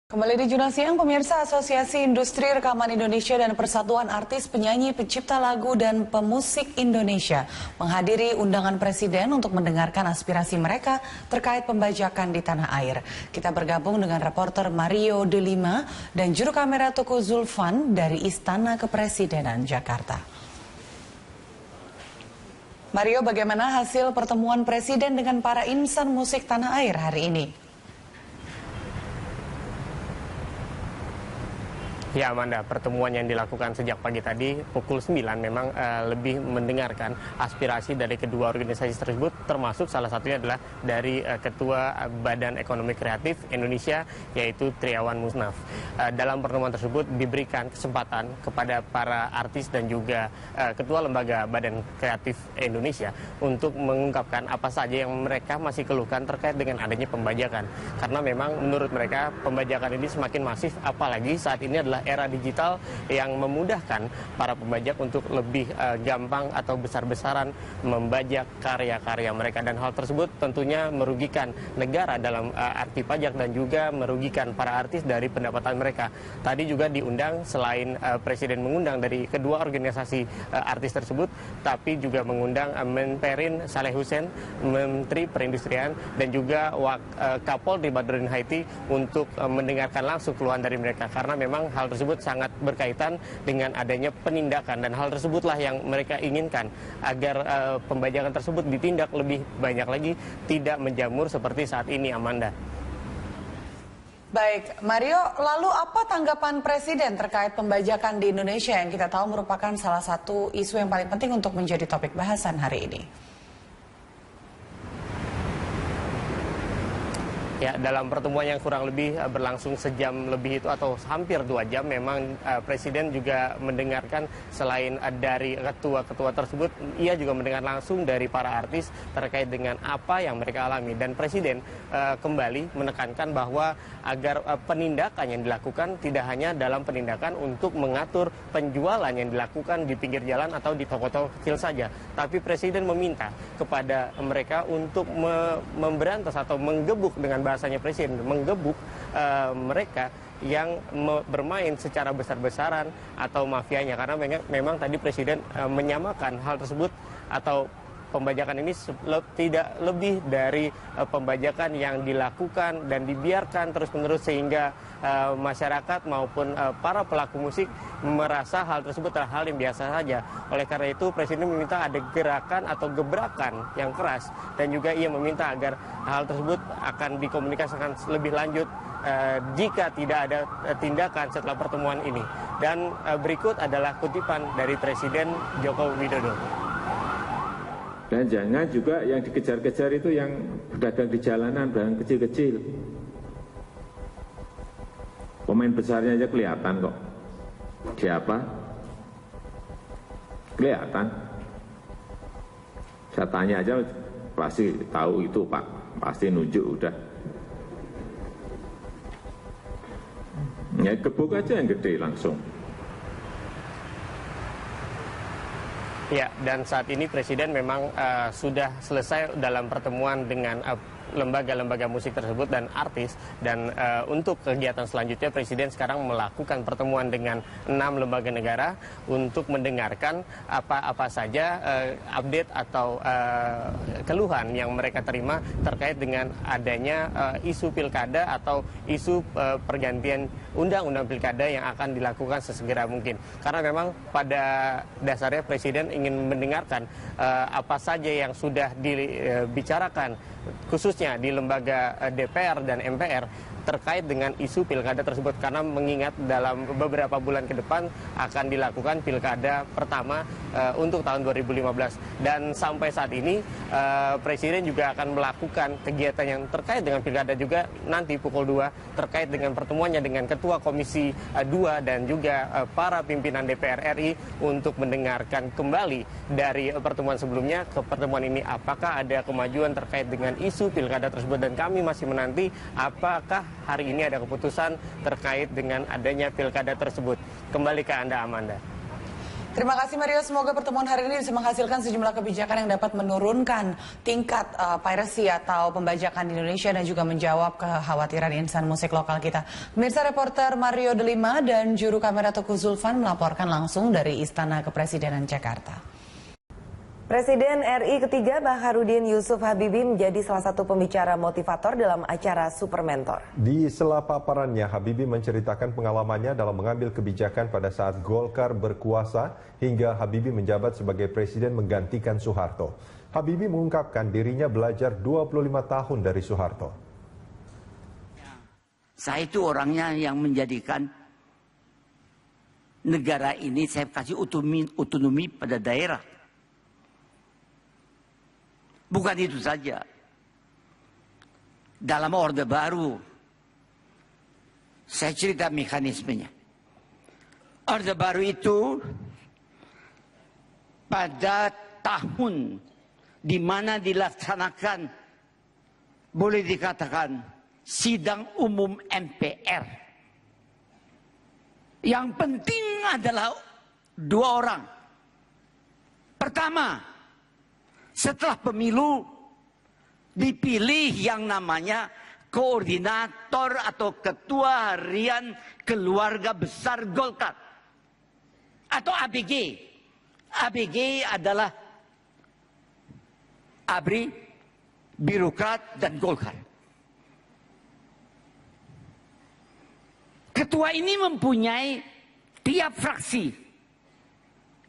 Kembali di Jurnal Siang, pemirsa. Asosiasi Industri Rekaman Indonesia dan Persatuan Artis Penyanyi Pencipta Lagu dan Pemusik Indonesia menghadiri undangan Presiden untuk mendengarkan aspirasi mereka terkait pembajakan di tanah air. Kita bergabung dengan reporter Mario Delima dan juru kamera Tuku Zulfan dari Istana Kepresidenan Jakarta. Mario, bagaimana hasil pertemuan Presiden dengan para insan musik tanah air hari ini? Ya Amanda, pertemuan yang dilakukan sejak pagi tadi pukul 9 memang lebih mendengarkan aspirasi dari kedua organisasi tersebut, termasuk salah satunya adalah dari Ketua Badan Ekonomi Kreatif Indonesia, yaitu Triawan Musnaf. Dalam pertemuan tersebut diberikan kesempatan kepada para artis dan juga Ketua Lembaga Badan Kreatif Indonesia untuk mengungkapkan apa saja yang mereka masih keluhkan terkait dengan adanya pembajakan. Karena memang menurut mereka pembajakan ini semakin masif, apalagi saat ini adalah era digital yang memudahkan para pembajak untuk lebih gampang atau besar-besaran membajak karya-karya mereka, dan hal tersebut tentunya merugikan negara dalam arti pajak dan juga merugikan para artis dari pendapatan mereka. Tadi juga diundang, selain Presiden mengundang dari kedua organisasi artis tersebut, tapi juga mengundang Menperin Saleh Hussein, Menteri Perindustrian, dan juga Kapolri Badrodin Haiti untuk mendengarkan langsung keluhan dari mereka, karena memang hal tersebut sangat berkaitan dengan adanya penindakan, dan hal tersebutlah yang mereka inginkan agar pembajakan tersebut ditindak lebih banyak lagi, tidak menjamur seperti saat ini, Amanda. Baik, Mario, lalu apa tanggapan Presiden terkait pembajakan di Indonesia yang kita tahu merupakan salah satu isu yang paling penting untuk menjadi topik bahasan hari ini? Ya, dalam pertemuan yang kurang lebih berlangsung sejam lebih itu atau hampir 2 jam, memang Presiden juga mendengarkan selain dari ketua-ketua tersebut, ia juga mendengar langsung dari para artis terkait dengan apa yang mereka alami. Dan Presiden kembali menekankan bahwa agar penindakan yang dilakukan tidak hanya dalam penindakan untuk mengatur penjualan yang dilakukan di pinggir jalan atau di toko-toko kecil saja, tapi Presiden meminta kepada mereka untuk memberantas atau menggebuk, dengan bahasanya Presiden, menggebuk mereka yang bermain secara besar-besaran atau mafianya, karena memang tadi Presiden menyamakan hal tersebut atau pembajakan ini tidak lebih dari pembajakan yang dilakukan dan dibiarkan terus-menerus, sehingga masyarakat maupun para pelaku musik merasa hal tersebut adalah hal yang biasa saja. Oleh karena itu Presiden meminta ada gerakan atau gebrakan yang keras, dan juga ia meminta agar hal tersebut akan dikomunikasikan lebih lanjut jika tidak ada tindakan setelah pertemuan ini. Dan berikut adalah kutipan dari Presiden Joko Widodo. Dan jangan juga yang dikejar-kejar itu yang berdagang di jalanan, barang kecil-kecil. Pemain besarnya aja kelihatan kok. Siapa? Kelihatan. Saya tanya aja pasti tahu itu, Pak. Pasti nunjuk udah. Ya gebuk aja yang gede langsung. Ya, dan saat ini Presiden memang sudah selesai dalam pertemuan dengan lembaga-lembaga musik tersebut dan artis, dan untuk kegiatan selanjutnya Presiden sekarang melakukan pertemuan dengan 6 lembaga negara untuk mendengarkan apa saja update atau keluhan yang mereka terima terkait dengan adanya isu pilkada atau isu pergantian undang-undang pilkada yang akan dilakukan sesegera mungkin. Karena memang pada dasarnya Presiden ingin mendengarkan apa saja yang sudah dibicarakan khususnya di lembaga DPR dan MPR terkait dengan isu pilkada tersebut, karena mengingat dalam beberapa bulan ke depan akan dilakukan pilkada pertama untuk tahun 2015, dan sampai saat ini Presiden juga akan melakukan kegiatan yang terkait dengan pilkada juga nanti pukul 2 terkait dengan pertemuannya dengan Ketua Komisi 2 dan juga para pimpinan DPR RI untuk mendengarkan kembali dari pertemuan sebelumnya ke pertemuan ini apakah ada kemajuan terkait dengan isu pilkada tersebut, dan kami masih menanti apakah hari ini ada keputusan terkait dengan adanya pilkada tersebut. Kembali ke Anda, Amanda. Terima kasih Mario, semoga pertemuan hari ini bisa menghasilkan sejumlah kebijakan yang dapat menurunkan tingkat piracy atau pembajakan di Indonesia dan juga menjawab kekhawatiran insan musik lokal kita. Pemirsa, reporter Mario Delima dan juru kamera Teguh Zulfan melaporkan langsung dari Istana Kepresidenan Jakarta. Presiden RI ketiga Baharudin Yusuf Habibie menjadi salah satu pembicara motivator dalam acara Super Mentor. Di sela paparannya, Habibie menceritakan pengalamannya dalam mengambil kebijakan pada saat Golkar berkuasa hingga Habibie menjabat sebagai presiden menggantikan Soeharto. Habibie mengungkapkan dirinya belajar 25 tahun dari Soeharto. Saya itu orangnya yang menjadikan negara ini saya kasih otonomi pada daerah. Bukan itu saja. Dalam Orde Baru, saya cerita mekanismenya. Orde Baru itu pada tahun di mana dilaksanakan, boleh dikatakan, sidang umum MPR. Yang penting adalah dua orang. Pertama, setelah pemilu dipilih yang namanya koordinator atau ketua harian keluarga besar Golkar atau ABG. ABG adalah ABRI, birokrat dan Golkar. Ketua ini mempunyai tiap fraksi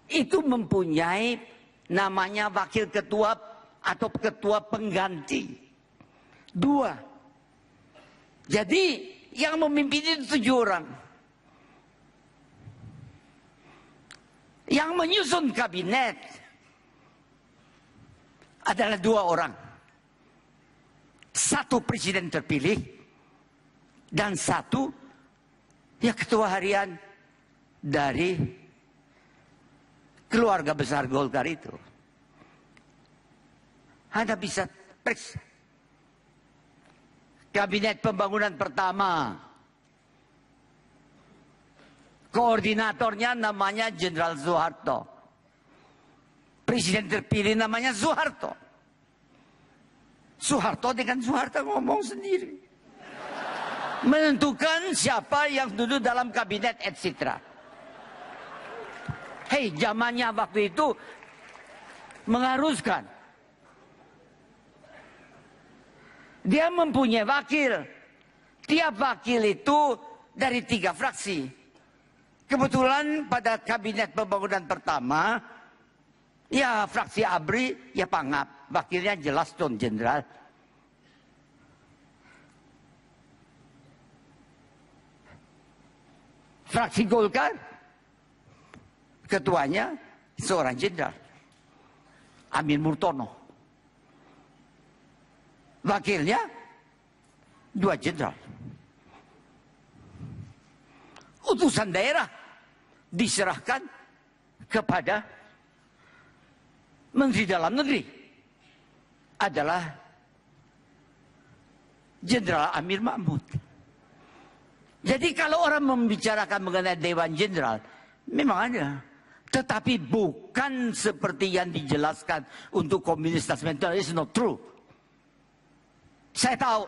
itu mempunyai namanya wakil ketua atau ketua pengganti. Dua. Jadi yang memimpin itu 7 orang. Yang menyusun kabinet adalah 2 orang. Satu presiden terpilih dan satu ya ketua harian dari keluarga besar Golkar itu. Anda bisa periksa. Kabinet pembangunan pertama. Koordinatornya namanya Jenderal Soeharto. Presiden terpilih namanya Soeharto. Soeharto dengan Soeharto ngomong sendiri. Menentukan siapa yang duduk dalam kabinet etc. Hei, zamannya waktu itu mengharuskan. Dia mempunyai wakil. Tiap wakil itu dari 3 fraksi. Kebetulan pada kabinet pembangunan pertama, ya fraksi ABRI, ya Pangap. Wakilnya jelas Don Jenderal. Fraksi Golkar, ketuanya seorang jenderal, Amin Murtono. Wakilnya 2 jenderal. Utusan daerah diserahkan kepada Menteri Dalam Negeri adalah Jenderal Amir Mahmud. Jadi kalau orang membicarakan mengenai Dewan Jenderal, memang ada. Tetapi bukan seperti yang dijelaskan untuk komunis mental. It's not true. Saya tahu.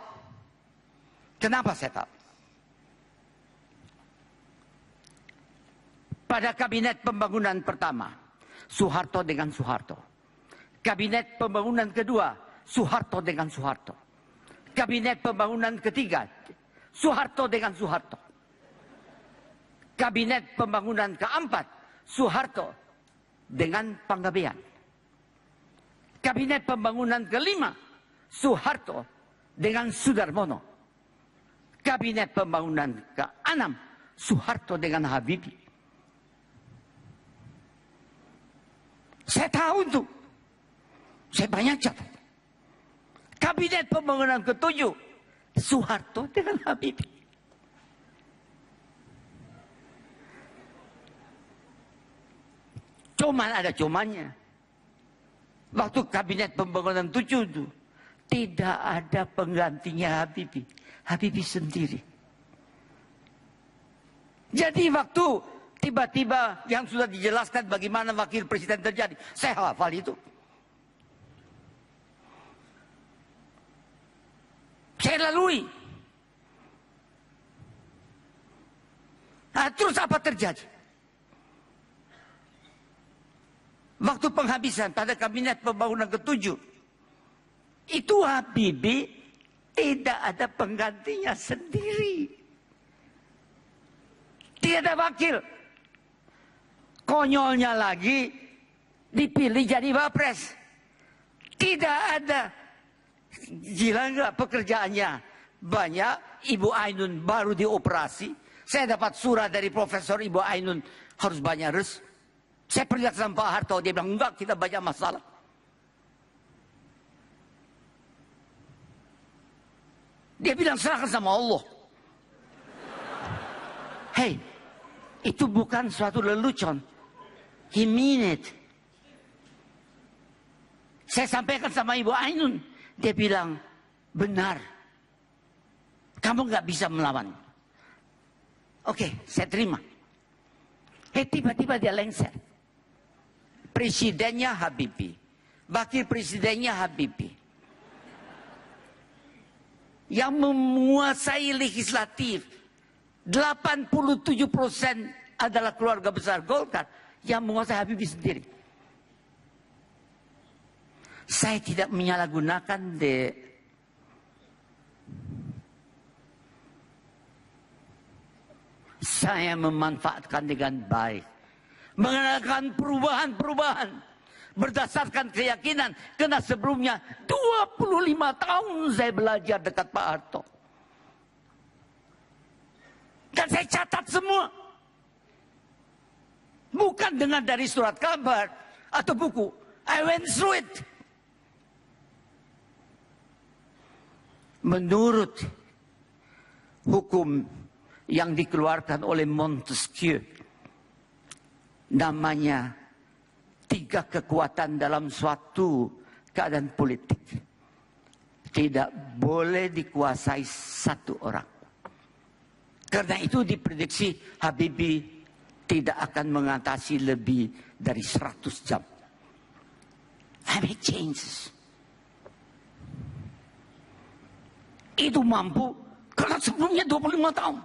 Kenapa saya tahu? Pada kabinet pembangunan pertama, Soeharto dengan Soeharto. Kabinet pembangunan kedua, Soeharto dengan Soeharto. Kabinet pembangunan ketiga, Soeharto dengan Soeharto. Kabinet pembangunan keempat, Soeharto dengan Panggabean. Kabinet pembangunan kelima, Soeharto dengan Sudarmono. Kabinet pembangunan ke-6, Soeharto dengan Habibie. Saya tahu itu. Saya banyak catat. Kabinet pembangunan ke-7, Soeharto dengan Habibie. Cuman ada cumannya. Waktu kabinet pembangunan 7 itu, tidak ada penggantinya Habibie. Habibie sendiri. Jadi waktu Tiba-tiba yang sudah dijelaskan bagaimana wakil presiden terjadi. Saya hafal itu. Saya lalui. Nah, terus apa terjadi? Waktu penghabisan pada kabinet pembangunan ke-7, itu Habibie tidak ada penggantinya sendiri. Tidak ada wakil. Konyolnya lagi dipilih jadi wapres. Tidak ada. Gila nggak pekerjaannya? Banyak. Ibu Ainun baru dioperasi. Saya dapat surat dari Profesor Ibu Ainun harus banyak res. Saya perlihatkan sama Pak Harto, dia bilang enggak, kita banyak masalah. Dia bilang serahkan sama Allah. Hei, itu bukan suatu lelucon. He mean it. Saya sampaikan sama Ibu Ainun. Dia bilang, benar. Kamu nggak bisa melawan. Oke, saya terima. Tiba-tiba dia lengser. Presidennya Habibie. Wakil presidennya Habibie. Yang menguasai legislatif. 87% adalah keluarga besar Golkar. Yang menguasai Habibie sendiri. Saya tidak menyalahgunakan saya memanfaatkan dengan baik. Mengadakan perubahan-perubahan. Berdasarkan keyakinan. Karena sebelumnya 25 tahun saya belajar dekat Pak Harto. Dan saya catat semua. Bukan dengan dari surat kabar atau buku. I went through it. Menurut hukum yang dikeluarkan oleh Montesquieu, namanya 3 kekuatan dalam suatu keadaan politik. Tidak boleh dikuasai satu orang. Karena itu diprediksi Habibie tidak akan mengatasi lebih dari 100 jam. I make changes. Itu mampu karena sebelumnya 25 tahun.